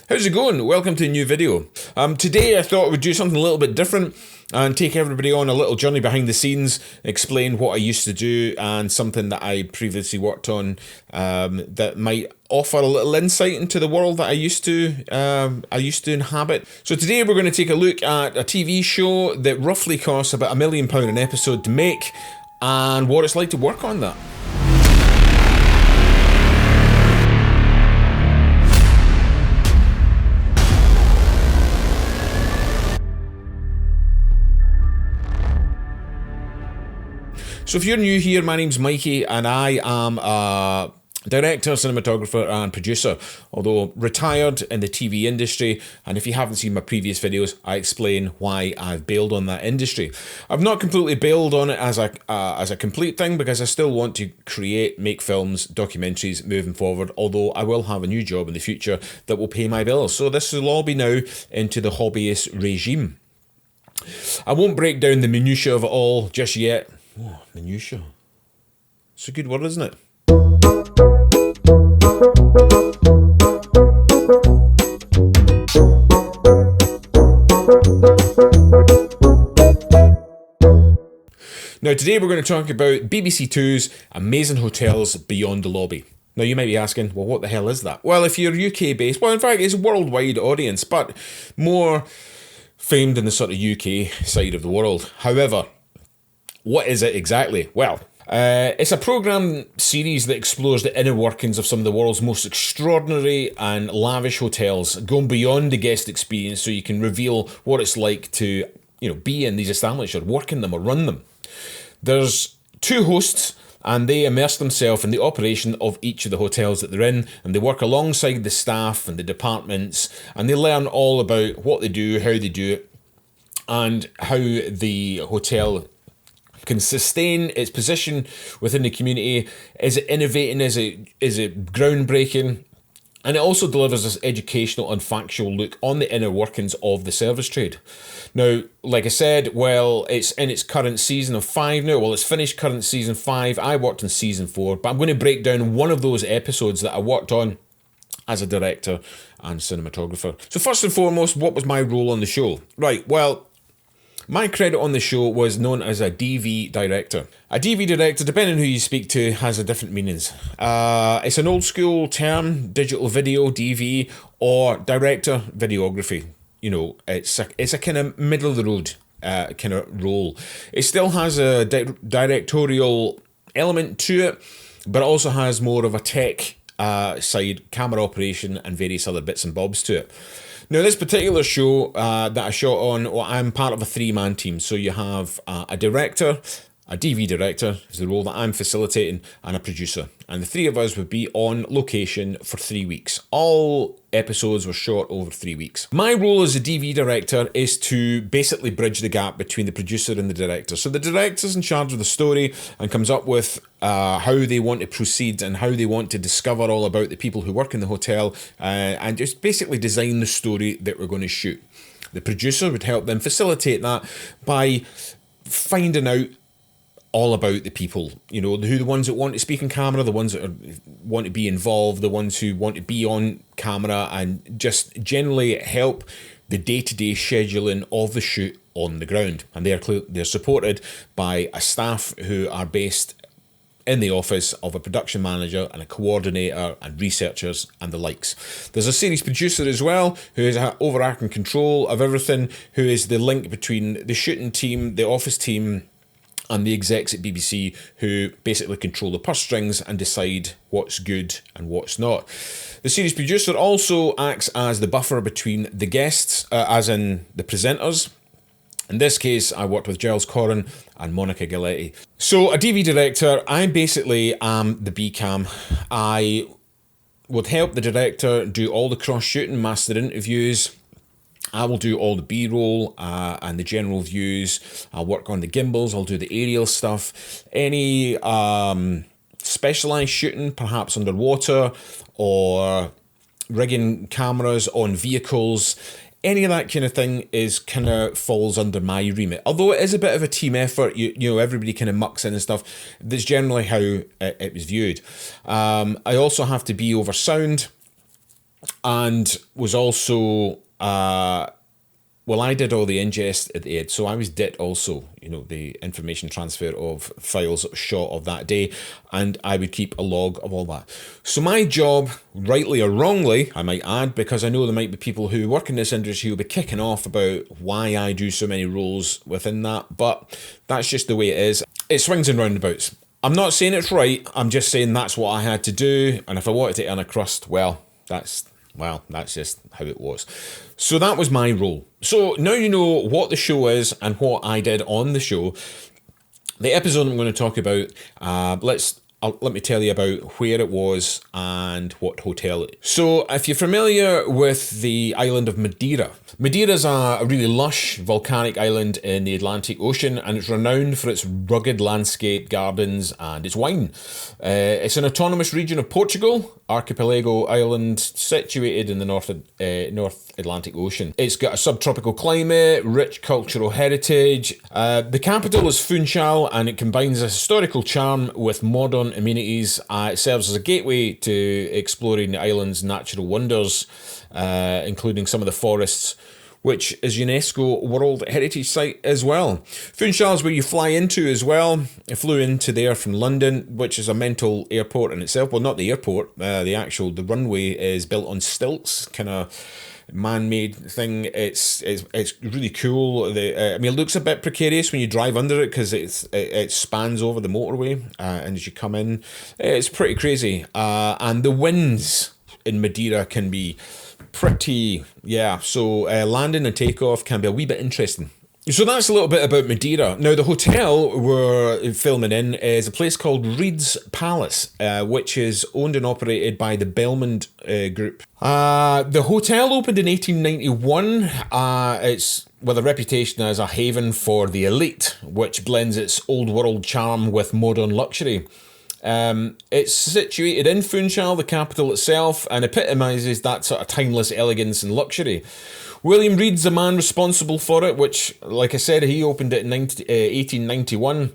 How's it going? Welcome to a new video. Today I thought I would do something a little bit different and take everybody on a little journey behind the scenes, explain what I used to do and something that I previously worked on that might offer a little insight into the world that I used to inhabit. So today we're going to take a look at a TV show that roughly costs about £1 million an episode to make and what it's like to work on that. So if you're new here, my name's Mikey and I am a director, cinematographer and producer, although retired in the TV industry, and if you haven't seen my previous videos, I explain why I've bailed on that industry. I've not completely bailed on it as a complete thing because I still want to make films, documentaries moving forward, although I will have a new job in the future that will pay my bills. So this will all be now into the hobbyist regime. I won't break down the minutiae of it all just yet. Oh, minutiae. It's a good word, isn't it? Now today we're going to talk about BBC Two's Amazing Hotels Beyond the Lobby. Now you might be asking, well, what the hell is that? Well, if you're UK based, well in fact it's a worldwide audience, but more famed in the sort of UK side of the world. However, what is it exactly? Well, it's a programme series that explores the inner workings of some of the world's most extraordinary and lavish hotels, going beyond the guest experience so you can reveal what it's like to, be in these establishments or work in them or run them. There's two hosts and they immerse themselves in the operation of each of the hotels that they're in, and they work alongside the staff and the departments, and they learn all about what they do, how they do it, and how the hotel can sustain its position within the community. Is it innovating? Is it groundbreaking? And it also delivers this educational and factual look on the inner workings of the service trade. Now, like I said, well, it's in its current season of 5 now. Well, it's finished current season 5. I worked in season 4, but I'm going to break down one of those episodes that I worked on as a director and cinematographer. So first and foremost, what was my role on the show? Right, well, my credit on the show was known as a DV director. A DV director, depending on who you speak to, has a different meanings. It's an old school term, digital video, DV, or director videography. It's a kind of middle of the road kind of role. It still has a directorial element to it, but it also has more of a tech side, camera operation and various other bits and bobs to it. Now, this particular show that I shot on, well, I'm part of a 3-man team. So you have a director, a DV director, is the role that I'm facilitating, and a producer. And the 3 of us would be on location for 3 weeks. All episodes were shot over 3 weeks. My role as a DV director is to basically bridge the gap between the producer and the director. So the director's in charge of the story and comes up with how they want to proceed and how they want to discover all about the people who work in the hotel and just basically design the story that we're going to shoot. The producer would help them facilitate that by finding out all about the people, the ones that want to speak on camera, the ones that want to be involved, the ones who want to be on camera, and just generally help the day-to-day scheduling of the shoot on the ground. And they're supported by a staff who are based in the office of a production manager and a coordinator and researchers and the likes. There's a series producer as well who has overarching control of everything, who is the link between the shooting team, the office team, and the execs at BBC, who basically control the purse strings and decide what's good and what's not. The series producer also acts as the buffer between the guests, as in the presenters. In this case, I worked with Giles Corrin and Monica Galletti. So a DV director, I basically am the B-cam. I would help the director do all the cross-shooting, master interviews. I will do all the B-roll and the general views. I'll work on the gimbals. I'll do the aerial stuff. Any specialised shooting, perhaps underwater, or rigging cameras on vehicles. Any of that kind of thing falls under my remit. Although it is a bit of a team effort, everybody kind of mucks in and stuff. That's generally how it was viewed. I also have to be over sound. and was also well, I did all the ingest at the end, so I was DIT also, the information transfer of files that were shot of that day, and I would keep a log of all that. So my job, rightly or wrongly, I might add, because I know there might be people who work in this industry who'll be kicking off about why I do so many roles within that, but that's just the way it is. It swings and roundabouts. I'm not saying it's right, I'm just saying that's what I had to do, and if I wanted to earn a crust, that's just how it was. So that was my role. So now you know what the show is and what I did on the show. The episode I'm going to talk about, let me tell you about where it was and what hotel it is. So if you're familiar with the island of Madeira, Madeira's a really lush volcanic island in the Atlantic Ocean, and it's renowned for its rugged landscape, gardens and its wine. It's an autonomous region of Portugal, archipelago island situated in the North Atlantic Ocean. It's got a subtropical climate, rich cultural heritage. The capital is Funchal, and it combines a historical charm with modern amenities. It serves as a gateway to exploring the island's natural wonders, including some of the forests, which is UNESCO World Heritage Site as well. Funchal is where you fly into as well. I flew into there from London, which is a mental airport in itself. Well, not the airport. The runway is built on stilts, kind of man-made thing. It's really cool. It looks a bit precarious when you drive under it because it spans over the motorway, and as you come in, it's pretty crazy. And the winds in Madeira can be pretty, so landing and takeoff can be a wee bit interesting. So that's a little bit about Madeira. Now, the hotel we're filming in is a place called Reed's Palace, which is owned and operated by the Belmond Group. The hotel opened in 1891. It's with a reputation as a haven for the elite, which blends its old world charm with modern luxury. It's situated in Funchal, the capital itself, and epitomises that sort of timeless elegance and luxury. William Reed's the man responsible for it, which, like I said, he opened it in 1891.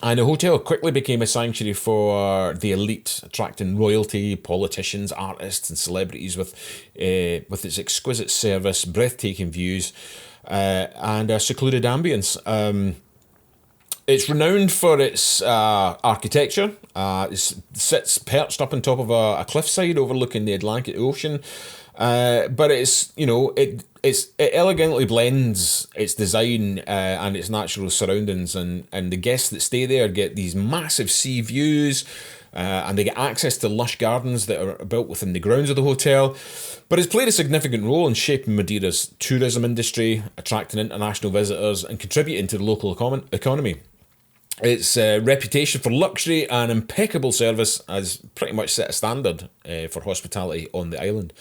And the hotel quickly became a sanctuary for the elite, attracting royalty, politicians, artists and celebrities with its exquisite service, breathtaking views, and a secluded ambience. It's renowned for its architecture. It sits perched up on top of a cliffside overlooking the Atlantic Ocean. But it elegantly blends its design and its natural surroundings, and the guests that stay there get these massive sea views, and they get access to lush gardens that are built within the grounds of the hotel. But it's played a significant role in shaping Madeira's tourism industry, attracting international visitors and contributing to the local economy. Its reputation for luxury and impeccable service has pretty much set a standard for hospitality on the island,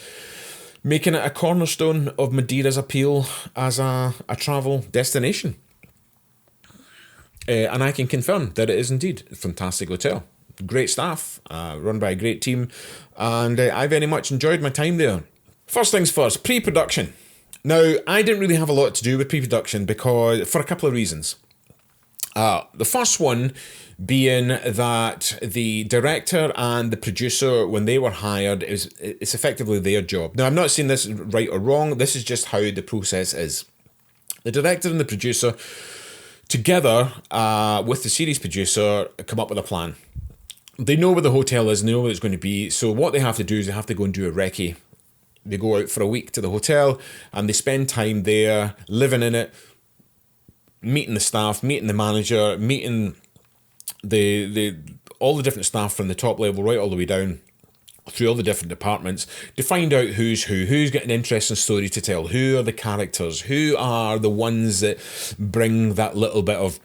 making it a cornerstone of Madeira's appeal as a travel destination. And I can confirm that it is indeed a fantastic hotel. Great staff, run by a great team, and I very much enjoyed my time there. First things first, pre-production. Now, I didn't really have a lot to do with pre-production for a couple of reasons. The first one being that the director and the producer, when they were hired, it's effectively their job. Now, I'm not saying this is right or wrong. This is just how the process is. The director and the producer, together with the series producer, come up with a plan. They know where the hotel is and they know where it's going to be. So what they have to do is they have to go and do a recce. They go out for a week to the hotel and they spend time there, living in it, meeting the staff, meeting the manager, meeting all the different staff from the top level right all the way down through all the different departments to find out who's got an interesting story to tell, who are the characters, who are the ones that bring that little bit of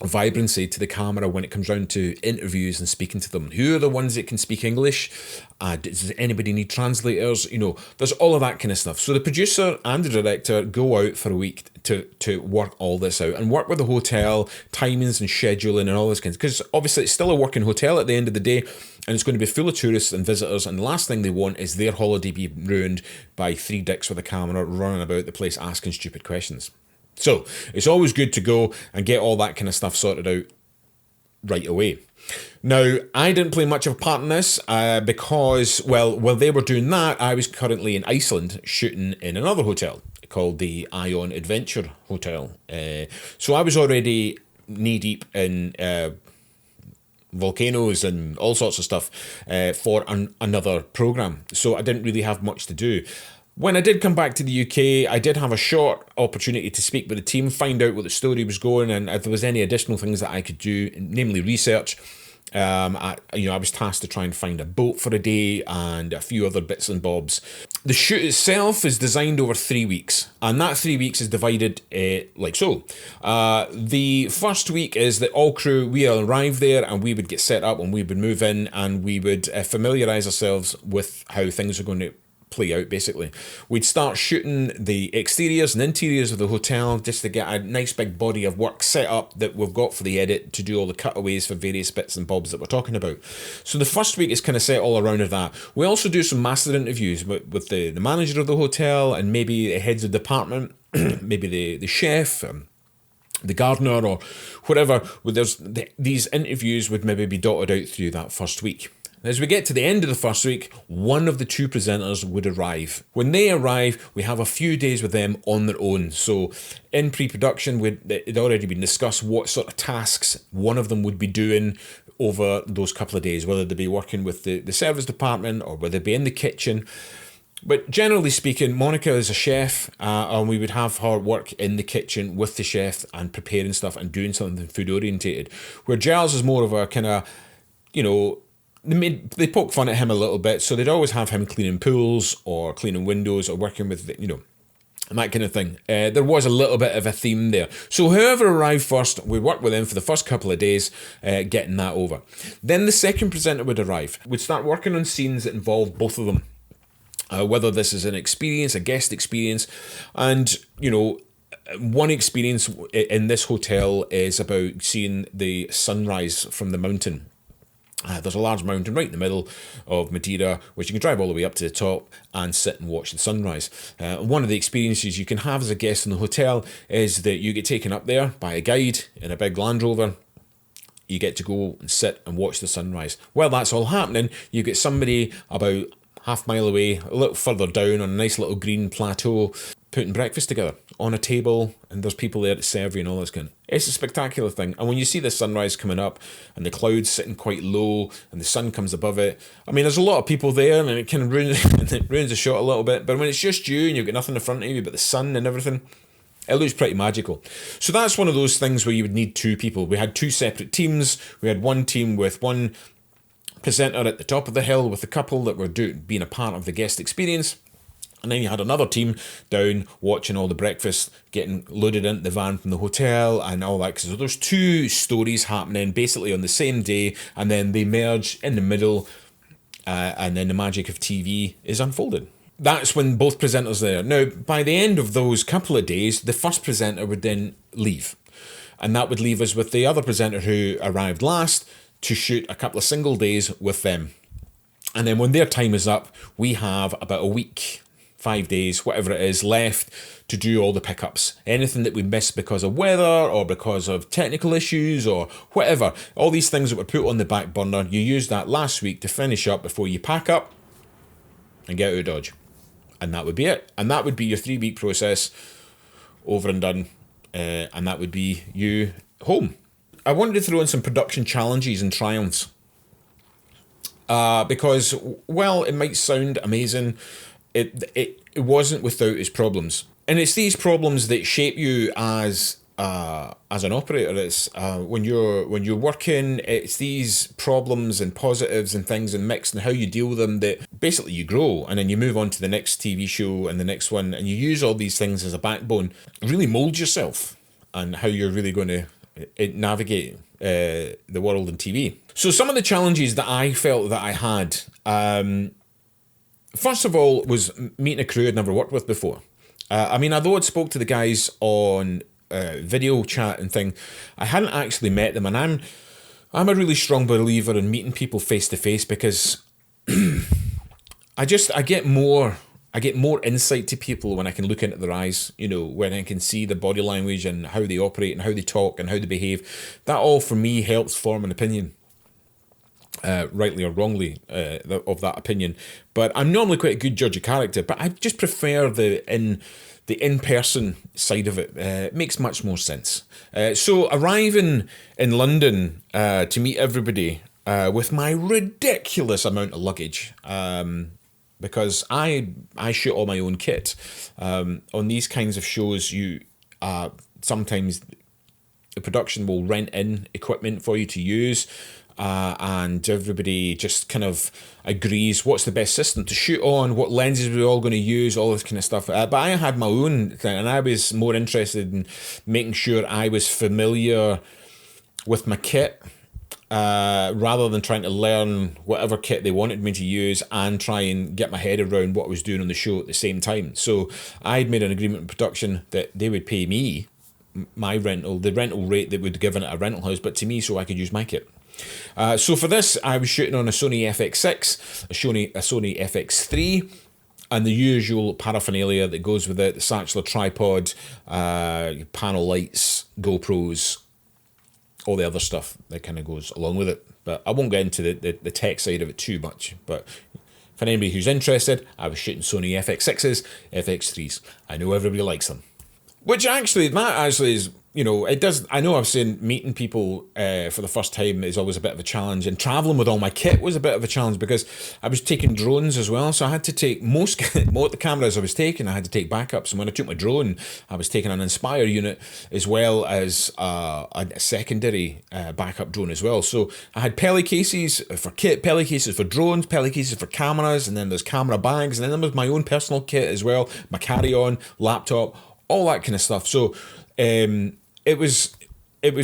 vibrancy to the camera when it comes round to interviews and speaking to them. Who are the ones that can speak English? Does anybody need translators? There's all of that kind of stuff. So the producer and the director go out for a week to work all this out and work with the hotel, timings and scheduling and all this kind of, because obviously it's still a working hotel at the end of the day and it's going to be full of tourists and visitors, and the last thing they want is their holiday be ruined by three dicks with a camera running about the place asking stupid questions. So it's always good to go and get all that kind of stuff sorted out right away. Now, I didn't play much of a part in this because, well, while they were doing that, I was currently in Iceland shooting in another hotel called the Ion Adventure Hotel. So I was already knee-deep in volcanoes and all sorts of stuff for another program. So I didn't really have much to do. When I did come back to the UK, I did have a short opportunity to speak with the team, find out what the story was going, and if there was any additional things that I could do, namely research. I was tasked to try and find a boat for a day and a few other bits and bobs. The shoot itself is designed over 3 weeks, and that 3 weeks is divided like so. The first week is that all crew, we arrive there and we would get set up and we would move in and we would familiarise ourselves with how things are going to play out. Basically, we'd start shooting the exteriors and interiors of the hotel just to get a nice big body of work set up that we've got for the edit to do all the cutaways for various bits and bobs that we're talking about. So the first week is kind of set all around of that. We also do some master interviews with the manager of the hotel and maybe the heads of department, maybe the chef, the gardener, or whatever. There's these interviews would maybe be dotted out through that first week. As we get to the end of the first week, one of the two presenters would arrive. When they arrive, we have a few days with them on their own. So in pre-production, it'd already been discussed what sort of tasks one of them would be doing over those couple of days, whether they'd be working with the service department or whether they'd be in the kitchen. But generally speaking, Monica is a chef, and we would have her work in the kitchen with the chef and preparing stuff and doing something food orientated. Where Giles is more of a kind of, they poke fun at him a little bit, so they'd always have him cleaning pools or cleaning windows or working with, and that kind of thing. There was a little bit of a theme there. So whoever arrived first, we worked with them for the first couple of days, getting that over. Then the second presenter would arrive. We'd start working on scenes that involved both of them. Whether this is an experience, a guest experience, and, one experience in this hotel is about seeing the sunrise from the mountain. There's a large mountain right in the middle of Madeira, which you can drive all the way up to the top and sit and watch the sunrise. One of the experiences you can have as a guest in the hotel is that you get taken up there by a guide in a big Land Rover. You get to go and sit and watch the sunrise. While that's all happening, you get somebody about half-mile away, a little further down on a nice little green plateau, putting breakfast together on a table, and there's people there to serve you and all this kind of. It's a spectacular thing. And when you see the sunrise coming up and the clouds sitting quite low and the sun comes above it, I mean, there's a lot of people there and it kind of ruins the shot a little bit. But when it's just you and you've got nothing in front of you but the sun and everything, it looks pretty magical. So that's one of those things where you would need two people. We had two separate teams. We had one team with one presenter at the top of the hill with the couple that were being a part of the guest experience. And then you had another team down watching all the breakfast, getting loaded into the van from the hotel and all that. So there's two stories happening basically on the same day, and then they merge in the middle, and then the magic of TV is unfolded. That's when both presenters are there. Now, by the end of those couple of days, the first presenter would then leave. And that would leave us with the other presenter who arrived last to shoot a couple of single days with them. And then when their time is up, we have about a week, 5 days, whatever it is, left to do all the pickups. Anything that we missed because of weather or because of technical issues or whatever. All these things that were put on the back burner, you use that last week to finish up before you pack up and get out of Dodge. And that would be it. And that would be your 3-week process over and done. And that would be you home. I wanted to throw in some production challenges and triumphs. Because, well, it might sound amazing. It wasn't without its problems, and it's these problems that shape you as an operator. It's when you're working, it's these problems and positives and things and mix and how you deal with them that basically you grow, and then you move on to the next TV show and the next one, and you use all these things as a backbone. It really molds yourself and how you're really going to navigate the world in TV. So some of the challenges that I felt that I had. First of all, was meeting a crew I'd never worked with before. I mean, although I'd spoke to the guys on video chat and thing, I hadn't actually met them, and I'm a really strong believer in meeting people face to face because I get more I get more insight to people when I can look into their eyes, when I can see the body language and how they operate and how they talk and how they behave. That all for me helps form an opinion, rightly or wrongly, of that opinion. But I'm normally quite a good judge of character, but I just prefer the in-person side of it. It makes much more sense. So arriving in London to meet everybody with my ridiculous amount of luggage, because I shoot all my own kit. On these kinds of shows, you sometimes the production will rent in equipment for you to use, and everybody just kind of agrees what's the best system to shoot on, what lenses we're all going to use, all this kind of stuff. But I had my own thing, and I was more interested in making sure I was familiar with my kit, rather than trying to learn whatever kit they wanted me to use and try and get my head around what I was doing on the show at the same time. So I'd made an agreement with production that they would pay me the rental rate they would give in at a rental house, but to me, so I could use my kit. So for this, I was shooting on a Sony FX6, a Sony FX3, and the usual paraphernalia that goes with it: the satchel, tripod, panel lights, GoPros, all the other stuff that kind of goes along with it. But I won't get into the tech side of it too much. But for anybody who's interested, I was shooting Sony FX6s, FX3s. I know everybody likes them. Which actually, is, it does. I know I've seen meeting people for the first time is always a bit of a challenge, and traveling with all my kit was a bit of a challenge because I was taking drones as well. So I had to take most the cameras I was taking, I had to take backups. And when I took my drone, I was taking an Inspire unit as well as a secondary backup drone as well. So I had pelly cases for kit, pelly cases for drones, pelly cases for cameras, and then there's camera bags, and then there was my own personal kit as well, my carry-on, laptop, all that kind of stuff. So it was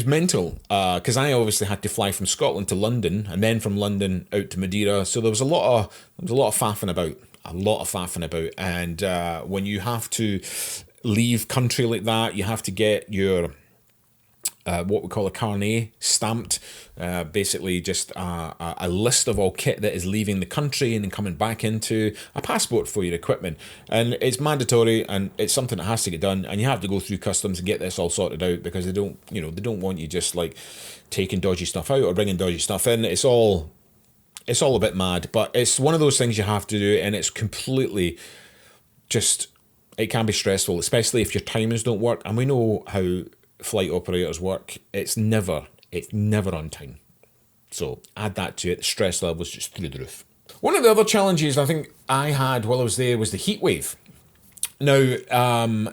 mental, because I obviously had to fly from Scotland to London and then from London out to Madeira. So there was a lot of faffing about, and when you have to leave country like that, you have to get your what we call a carnet stamped, basically just a list of all kit that is leaving the country and then coming back into a passport for your equipment. And it's mandatory, and it's something that has to get done, and you have to go through customs and get this all sorted out, because they don't want you just like taking dodgy stuff out or bringing dodgy stuff in. It's all a bit mad, but it's one of those things you have to do, and it's completely just, it can be stressful, especially if your timings don't work. And we know how flight operators work. It's never on time. So add that to it, the stress levels just through the roof. One of the other challenges I think I had while I was there was the heat wave. Now,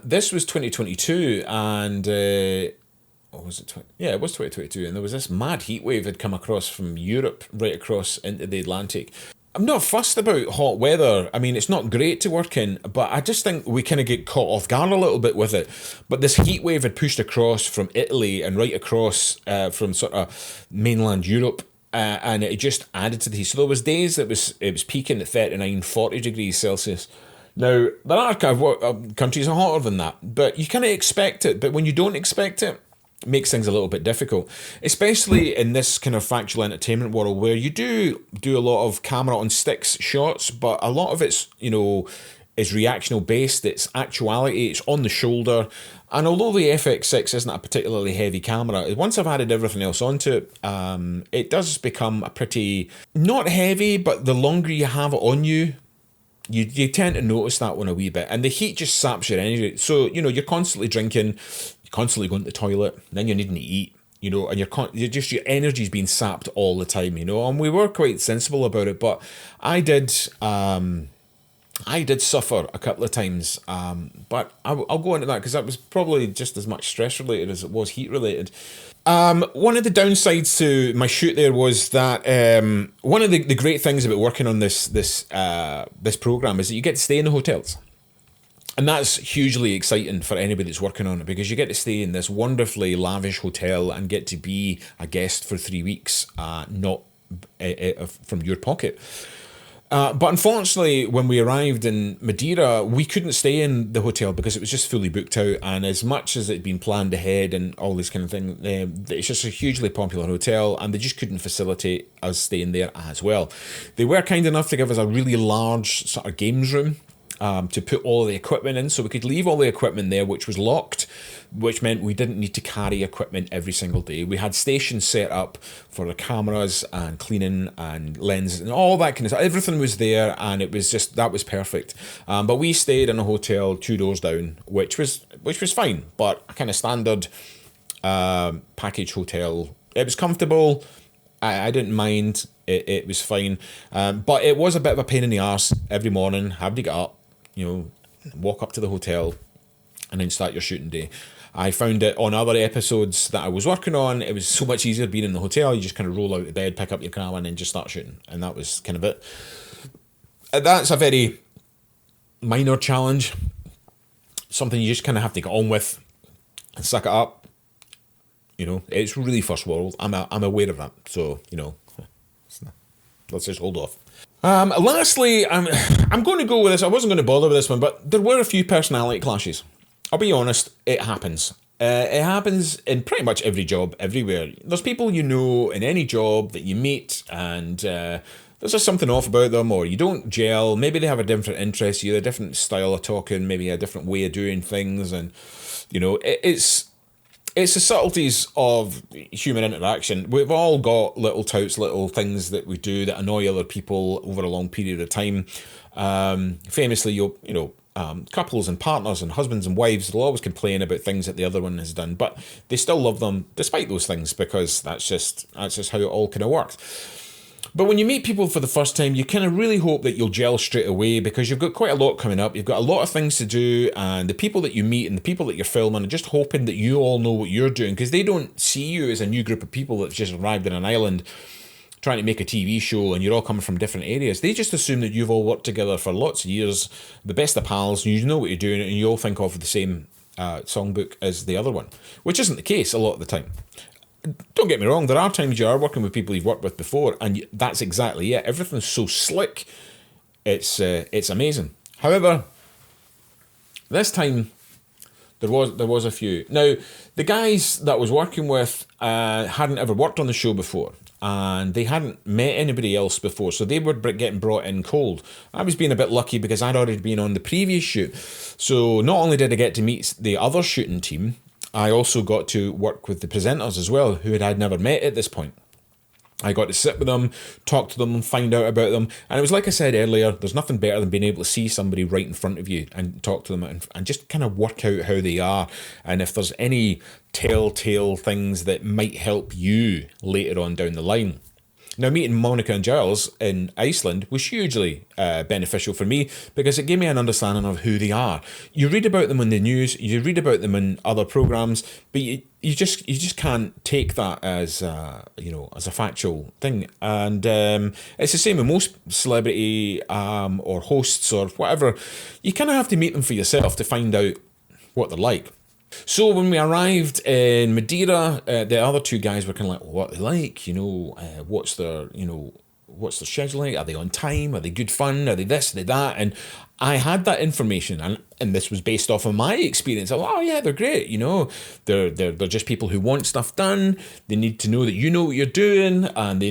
this was 2022, and was it? Yeah, it was 2022, and there was this mad heat wave had come across from Europe right across into the Atlantic. I'm not fussed about hot weather. I mean, it's not great to work in, but I just think we kind of get caught off guard a little bit with it. But this heat wave had pushed across from Italy and right across from sort of mainland Europe, and it just added to the heat. So there was days that it was peaking at 39, 40 degrees Celsius. Now, there are countries are hotter than that, but you kind of expect it. But when you don't expect it, makes things a little bit difficult, especially in this kind of factual entertainment world where you do a lot of camera on sticks shots, but a lot of it's, is reactional based. It's actuality, it's on the shoulder. And although the FX6 isn't a particularly heavy camera, once I've added everything else onto it, it does become a pretty, not heavy, but the longer you have it on you, you tend to notice that one a wee bit, and the heat just saps your energy. So, you're constantly drinking, you're constantly going to the toilet, then you're needing to eat, and your energy's being sapped all the time, and we were quite sensible about it. But I did suffer a couple of times, but I'll go into that because that was probably just as much stress related as it was heat related. One of the downsides to my shoot there was that one of the great things about working on this program is that you get to stay in the hotels. And that's hugely exciting for anybody that's working on it, because you get to stay in this wonderfully lavish hotel and get to be a guest for 3 weeks, not from your pocket. But unfortunately, when we arrived in Madeira, we couldn't stay in the hotel because it was just fully booked out. And as much as it'd been planned ahead and all this kind of thing, it's just a hugely popular hotel, and they just couldn't facilitate us staying there as well. They were kind enough to give us a really large sort of games room. to put all the equipment in, so we could leave all the equipment there, which was locked, which meant we didn't need to carry equipment every single day. We had stations set up for the cameras and cleaning and lenses and all that kind of stuff. Everything was there, and it was just, that was perfect. But we stayed in a hotel 2 doors down, which was fine, but a kind of standard package hotel. It was comfortable. I didn't mind. It was fine. But it was a bit of a pain in the arse every morning, having to get up, walk up to the hotel and then start your shooting day. I found it on other episodes that I was working on, it was so much easier being in the hotel. You just kind of roll out of bed, pick up your camera, and then just start shooting. And that was kind of it. That's a very minor challenge. Something you just kind of have to get on with and suck it up. It's really first world. I'm aware of that. So, let's just hold off. Lastly, I'm going to go with this. I wasn't going to bother with this one, but there were a few personality clashes. I'll be honest, it happens. It happens in pretty much every job, everywhere. There's people in any job that you meet, and there's just something off about them, or you don't gel. Maybe they have a different interest, you have a different style of talking, maybe a different way of doing things, and it's the subtleties of human interaction. We've all got little touts, little things that we do that annoy other people over a long period of time. Famously, couples and partners and husbands and wives will always complain about things that the other one has done, but they still love them despite those things, because that's just how it all kind of works. But when you meet people for the first time, you kind of really hope that you'll gel straight away, because you've got quite a lot coming up. You've got a lot of things to do, and the people that you meet and the people that you're filming are just hoping that you all know what you're doing, because they don't see you as a new group of people that's just arrived on an island trying to make a TV show and you're all coming from different areas. They just assume that you've all worked together for lots of years, the best of pals, you know what you're doing, and you all think of the same songbook as the other one, which isn't the case a lot of the time. Don't get me wrong, there are times you are working with people you've worked with before, and that's exactly it. Everything's so slick, it's amazing. However, this time there was a few. Now, the guys that I was working with hadn't ever worked on the show before, and they hadn't met anybody else before, so they were getting brought in cold. I was being a bit lucky because I'd already been on the previous shoot, so not only did I get to meet the other shooting team, I also got to work with the presenters as well, who I'd never met at this point. I got to sit with them, talk to them, find out about them. And it was like I said earlier, there's nothing better than being able to see somebody right in front of you and talk to them and just kind of work out how they are. And if there's any telltale things that might help you later on down the line. Now, meeting Monica and Giles in Iceland was hugely beneficial for me, because it gave me an understanding of who they are. You read about them in the news, you read about them in other programs, but you just can't take that as as a factual thing. And it's the same with most celebrity or hosts or whatever. You kind of have to meet them for yourself to find out what they're like. So when we arrived in Madeira, the other two guys were kind of like, what are they like? What's their schedule like? Are they on time? Are they good fun? Are they this? Are they that? And I had that information, and this was based off of my experience. I was like, oh yeah, they're great. They're just people who want stuff done. They need to know that you know what you're doing, and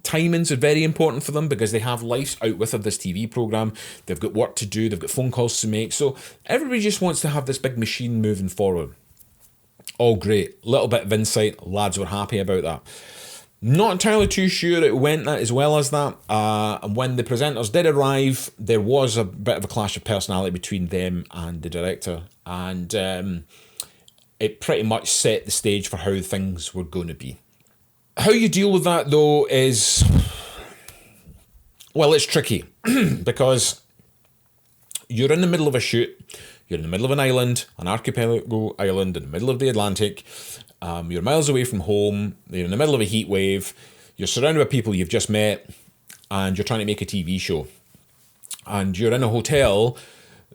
timings are very important for them, because they have lives out with of this TV program. They've got work to do. They've got phone calls to make. So everybody just wants to have this big machine moving forward. All great. Little bit of insight. Lads were happy about that. Not entirely too sure it went as well as that. And when the presenters did arrive, there was a bit of a clash of personality between them and the director. And it pretty much set the stage for how things were going to be. How you deal with that, though, is... well, it's tricky. Because you're in the middle of a shoot. You're in the middle of an island, an archipelago island in the middle of the Atlantic. You're miles away from home, you're in the middle of a heat wave, you're surrounded by people you've just met, and you're trying to make a TV show. And you're in a hotel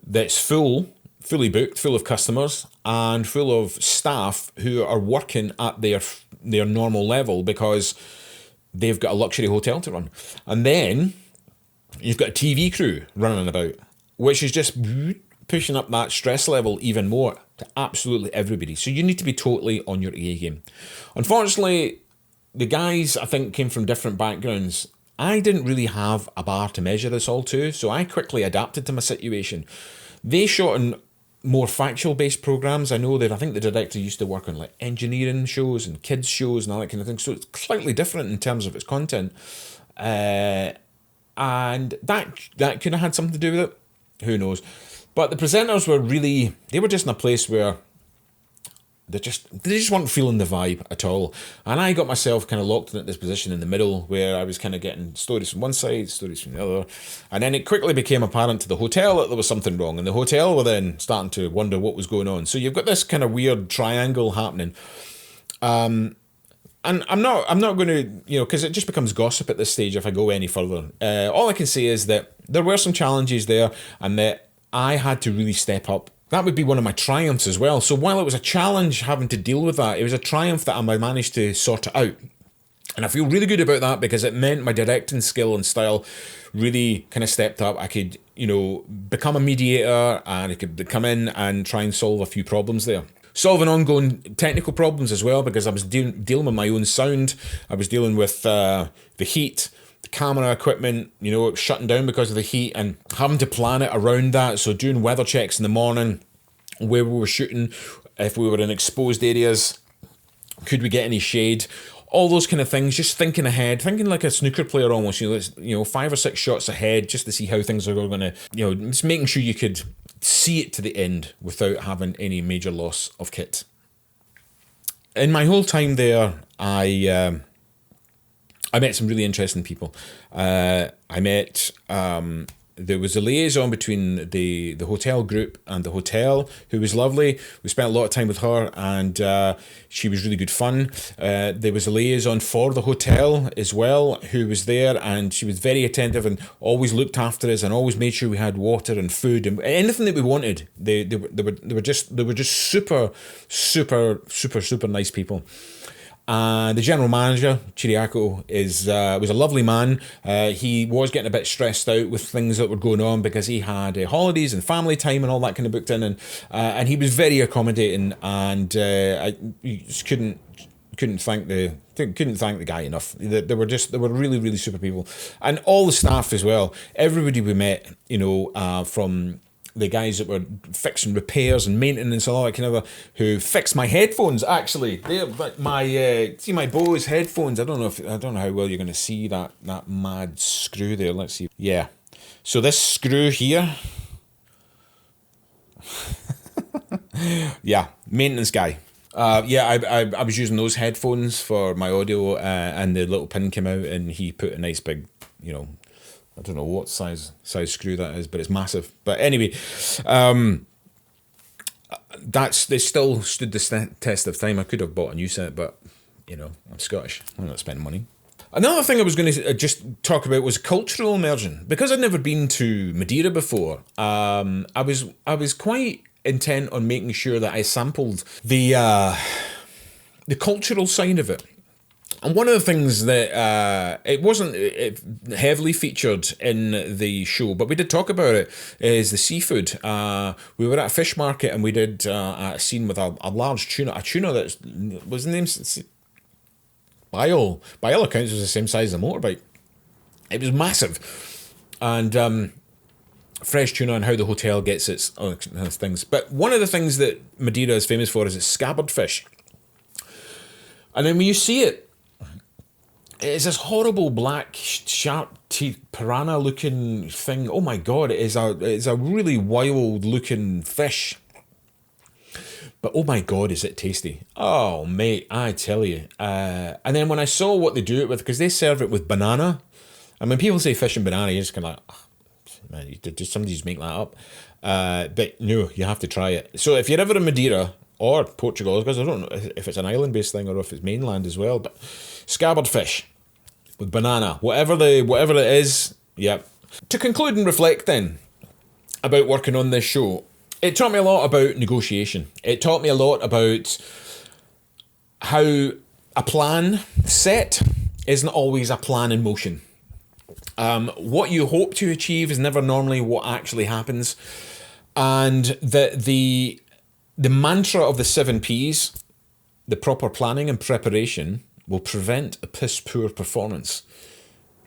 that's fully booked, full of customers, and full of staff who are working at their normal level because they've got a luxury hotel to run. And then you've got a TV crew running about, which is just pushing up that stress level even more to absolutely everybody. So you need to be totally on your A game. Unfortunately, the guys, I think, came from different backgrounds, I didn't really have a bar to measure this all to, so I quickly adapted to my situation. They shot in more factual based programs. I know that I think the director used to work on like engineering shows and kids shows and all that kind of thing. So it's slightly different in terms of its content, and that could have had something to do with it. Who knows? But the presenters were they were just in a place where they just weren't feeling the vibe at all. And I got myself kind of locked in at this position in the middle where I was kind of getting stories from one side, stories from the other. And then it quickly became apparent to the hotel that there was something wrong. And the hotel were then starting to wonder what was going on. So you've got this kind of weird triangle happening. And I'm not going to, because it just becomes gossip at this stage if I go any further. All I can say is that there were some challenges there and that I had to really step up. That would be one of my triumphs as well. So while it was a challenge having to deal with that, it was a triumph that I managed to sort it out. And I feel really good about that because it meant my directing skill and style really kind of stepped up. I could, become a mediator and I could come in and try and solve a few problems there. Solving ongoing technical problems as well because I was dealing with my own sound. I was dealing with the heat, the camera equipment, shutting down because of the heat and having to plan it around that. So doing weather checks in the morning, where we were shooting, if we were in exposed areas, could we get any shade? All those kind of things, just thinking ahead, thinking like a snooker player almost, 5 or 6 shots ahead just to see how things are going to, just making sure you could see it to the end without having any major loss of kit. In my whole time there, I met some really interesting people. There was a liaison between the hotel group and the hotel who was lovely. We spent a lot of time with her and she was really good fun. There was a liaison for the hotel as well who was there and she was very attentive and always looked after us and always made sure we had water and food and anything that we wanted. They were just super, super, super, super nice people. The general manager, Chiriaco, was a lovely man. He was getting a bit stressed out with things that were going on because he had holidays and family time and all that kind of booked in, and he was very accommodating. And I just couldn't thank the guy enough. They were really, really super people, and all the staff as well. Everybody we met, from the guys that were fixing repairs and maintenance and all that kind of who fixed my headphones. Actually, see my Bose headphones. I don't know how well you're going to see that mad screw there. Let's see. Yeah, so this screw here. Yeah, maintenance guy. I was using those headphones for my audio, and the little pin came out, and he put a nice big, I don't know what size screw that is, but it's massive. But anyway, they still stood the test of time. I could have bought a new set, but I'm Scottish. I'm not spending money. Another thing I was going to just talk about was cultural immersion. Because I'd never been to Madeira before, I was quite intent on making sure that I sampled the cultural side of it. And one of the things that it wasn't heavily featured in the show, but we did talk about it, is the seafood. We were at a fish market and we did a scene with a large tuna, that was named, by all accounts, was the same size as a motorbike. It was massive. And fresh tuna and how the hotel gets its things. But one of the things that Madeira is famous for is its scabbard fish. And then when you see it, it's this horrible black sharp teeth piranha looking thing. Oh my god, it's a really wild looking fish. But oh my god, is it tasty. Oh mate, I tell you. And then when I saw what they do it with, because they serve it with banana. And when people say fish and banana, you're just kind of like, oh, man, did somebody just make that up? But no, you have to try it. So if you're ever in Madeira or Portugal, because I don't know if it's an island-based thing or if it's mainland as well, but scabbard fish with banana, whatever it is, yeah. To conclude and reflect then about working on this show, it taught me a lot about negotiation. It taught me a lot about how a plan set isn't always a plan in motion. What you hope to achieve is never normally what actually happens. And the mantra of the 7 Ps, the proper planning and preparation, will prevent a piss poor performance.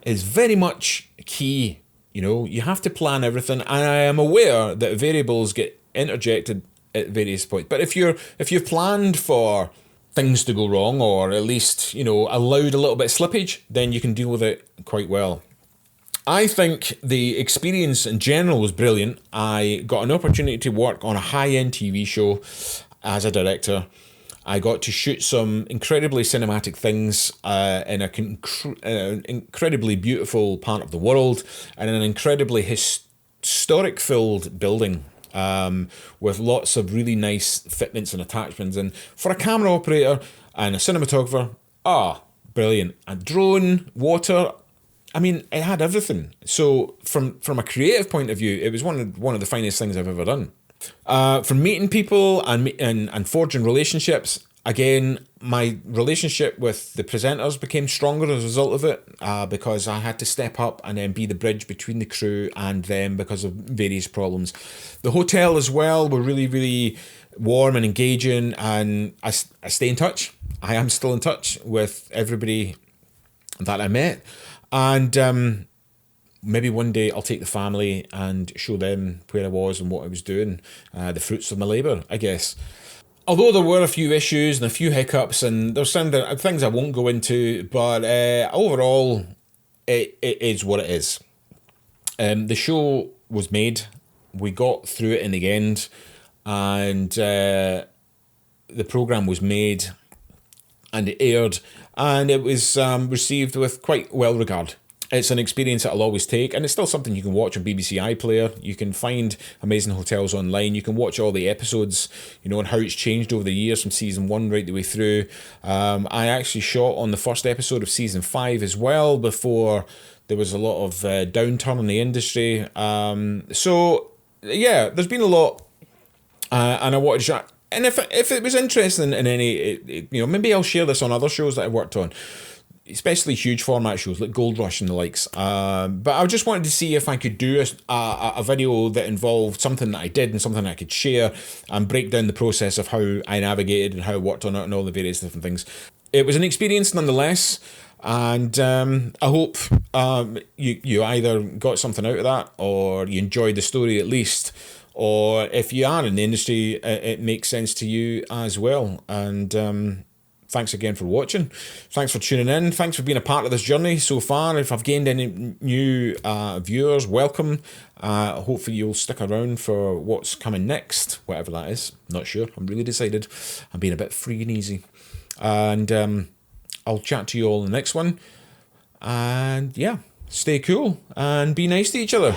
is very much key. You know, you have to plan everything, and I am aware that variables get interjected at various points. But if you've planned for things to go wrong, or at least, you know, allowed a little bit of slippage, then you can deal with it quite well. I think the experience in general was brilliant. I got an opportunity to work on a high-end TV show as a director. I got to shoot some incredibly cinematic things in an incredibly beautiful part of the world, and an incredibly historic-filled building with lots of really nice fitments and attachments. And for a camera operator and a cinematographer, brilliant. A drone, water, I mean, it had everything. So from a creative point of view, it was one of the finest things I've ever done. From meeting people and forging relationships, again, my relationship with the presenters became stronger as a result of it, because I had to step up and then be the bridge between the crew and them because of various problems. The hotel as well were really, really warm and engaging, and I stay in touch. I am still in touch with everybody that I met. And maybe one day I'll take the family and show them where I was and what I was doing, the fruits of my labour, I guess. Although there were a few issues and a few hiccups, and there's some things I won't go into, but overall, it is what it is. The show was made, we got through it in the end, and the programme was made, and it aired, and it was received with quite well regard. It's an experience that I'll always take, and it's still something you can watch on BBC iPlayer. You can find Amazing Hotels online. You can watch all the episodes, you know, and how it's changed over the years from season 1 right the way through. I actually shot on the first episode of season 5 as well, before there was a lot of downturn in the industry. So yeah, there's been a lot, and I wanted to share. And if it was interesting in any, you know, maybe I'll share this on other shows that I worked on, especially huge format shows like Gold Rush and the likes. But I just wanted to see if I could do a video that involved something that I did and something I could share, and break down the process of how I navigated and how I worked on it and all the various different things. It was an experience nonetheless, and I hope you either got something out of that, or you enjoyed the story at least, or if you are in the industry, it makes sense to you as well. And thanks again for watching. Thanks for tuning in. Thanks for being a part of this journey so far. If I've gained any new viewers, welcome. Hopefully you'll stick around for what's coming next, whatever that is. Not sure. I'm really decided. I'm being a bit free and easy. And I'll chat to you all in the next one. And yeah, stay cool and be nice to each other.